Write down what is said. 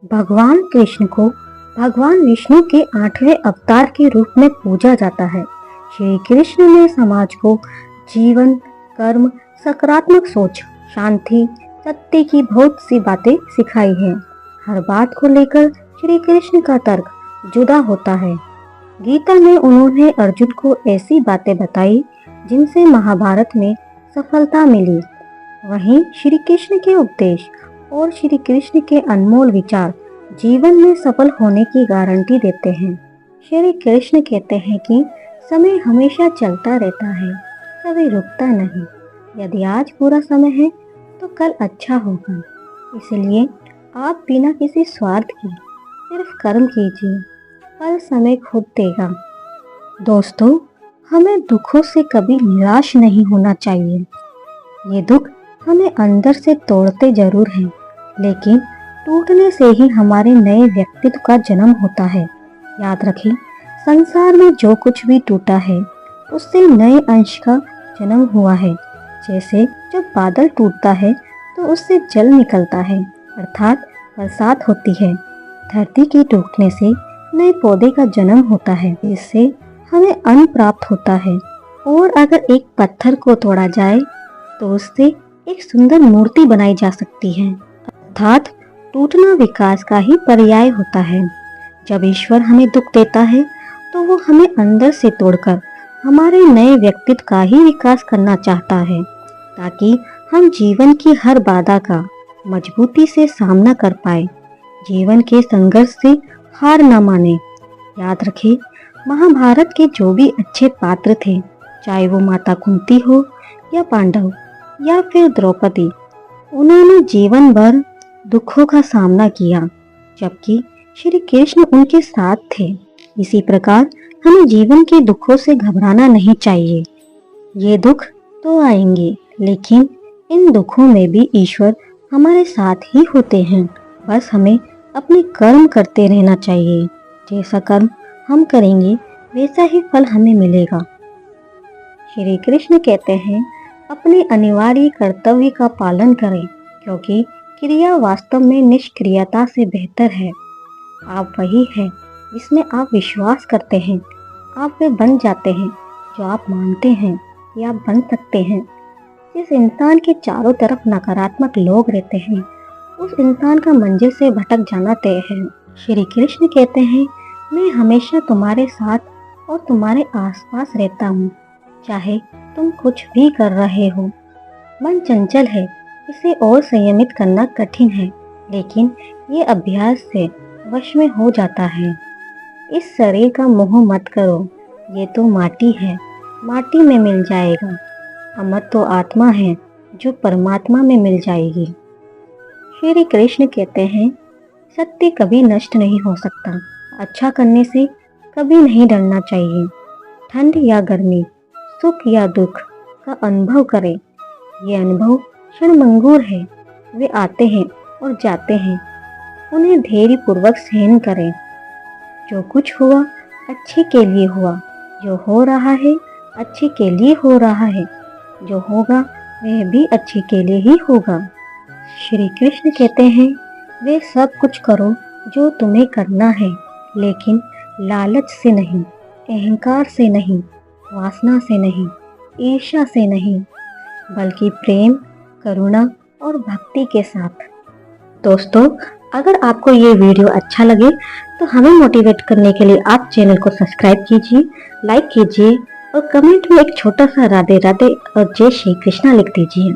भगवान कृष्ण को भगवान विष्णु के 8वें अवतार के रूप में पूजा जाता है। श्री कृष्ण ने समाज को जीवन, कर्म, सकारात्मक सोच, शांति, सत्य की बहुत सी बातें सिखाई हैं। हर बात को लेकर श्री कृष्ण का तर्क जुदा होता है। गीता में उन्होंने अर्जुन को ऐसी बातें बताई जिनसे महाभारत में सफलता मिली। वहीं श्री कृष्ण के उपदेश और श्री कृष्ण के अनमोल विचार जीवन में सफल होने की गारंटी देते हैं। श्री कृष्ण कहते हैं कि समय हमेशा चलता रहता है, कभी रुकता नहीं। यदि आज बुरा समय है तो कल अच्छा होगा। इसलिए आप बिना किसी स्वार्थ के सिर्फ कर्म कीजिए, फल समय खुद देगा। दोस्तों, हमें दुखों से कभी निराश नहीं होना चाहिए। ये दुख हमें अंदर से तोड़ते जरूर हैं, लेकिन टूटने से ही हमारे नए व्यक्तित्व का जन्म होता है। याद रखें, संसार में जो कुछ भी टूटा है उससे नए अंश का जन्म हुआ है। जैसे जब बादल टूटता है तो उससे जल निकलता है, अर्थात बरसात होती है। धरती के टूटने से नए पौधे का जन्म होता है, इससे हमें अन्न प्राप्त होता है। और अगर एक पत्थर को तोड़ा जाए तो उससे एक सुंदर मूर्ति बनाई जा सकती है। अर्थात टूटना विकास का ही पर्याय होता है। जब ईश्वर हमें दुख देता है तो वो हमें अंदर से तोड़कर हमारे नए व्यक्तित्व का ही विकास करना चाहता है, ताकि हम जीवन की हर बाधा का मजबूती से सामना कर पाए, जीवन के संघर्ष से हार न माने। याद रखें, महाभारत के जो भी अच्छे पात्र थे, चाहे वो माता कुंती हो या पांडव या फिर द्रौपदी, उन्होंने जीवन भर दुखों का सामना किया, जबकि श्री कृष्ण उनके साथ थे। इसी प्रकार हमें जीवन के दुखों से घबराना नहीं चाहिए। ये दुख तो आएंगे, लेकिन इन दुखों में भी ईश्वर हमारे साथ ही होते हैं। बस हमें अपने कर्म करते रहना चाहिए। जैसा कर्म हम करेंगे वैसा ही फल हमें मिलेगा। श्री कृष्ण कहते हैं, अपने अनिवार्य कर्तव्य का पालन करें, क्योंकि क्रिया वास्तव में निष्क्रियता से बेहतर है। आप वही हैं जिसमें आप विश्वास करते हैं। आप वे बन जाते हैं जो आप मानते हैं या बन सकते हैं। जिस इंसान के चारों तरफ नकारात्मक लोग रहते हैं, उस इंसान का मंजिल से भटक जाना तय है। श्री कृष्ण कहते हैं, मैं हमेशा तुम्हारे साथ और तुम्हारे आसपास रहता हूँ, चाहे तुम कुछ भी कर रहे हो। मन चंचल है, इसे और संयमित करना कठिन है, लेकिन ये अभ्यास से वश में हो जाता है। इस शरीर का मोह मत करो, ये तो माटी है, माटी में मिल जाएगा। अमर तो आत्मा है जो परमात्मा में मिल जाएगी। श्री कृष्ण कहते हैं, सत्य कभी नष्ट नहीं हो सकता। अच्छा करने से कभी नहीं डरना चाहिए। ठंड या गर्मी, सुख या दुख का अनुभव करें। ये अनुभव क्षणभंगुर है, वे आते हैं और जाते हैं। उन्हें धैर्य पूर्वक सहन करें। जो कुछ हुआ अच्छे के लिए हुआ, जो हो रहा है अच्छे के लिए हो रहा है, जो होगा वह भी अच्छे के लिए ही होगा। श्री कृष्ण कहते हैं, वे सब कुछ करो जो तुम्हें करना है, लेकिन लालच से नहीं, अहंकार से नहीं, वासना से नहीं, ईर्ष्या से नहीं, बल्कि प्रेम, करुणा और भक्ति के साथ। दोस्तों, अगर आपको ये वीडियो अच्छा लगे तो हमें मोटिवेट करने के लिए आप चैनल को सब्सक्राइब कीजिए, लाइक कीजिए और कमेंट में एक छोटा सा राधे राधे और जय श्री कृष्णा लिख दीजिए।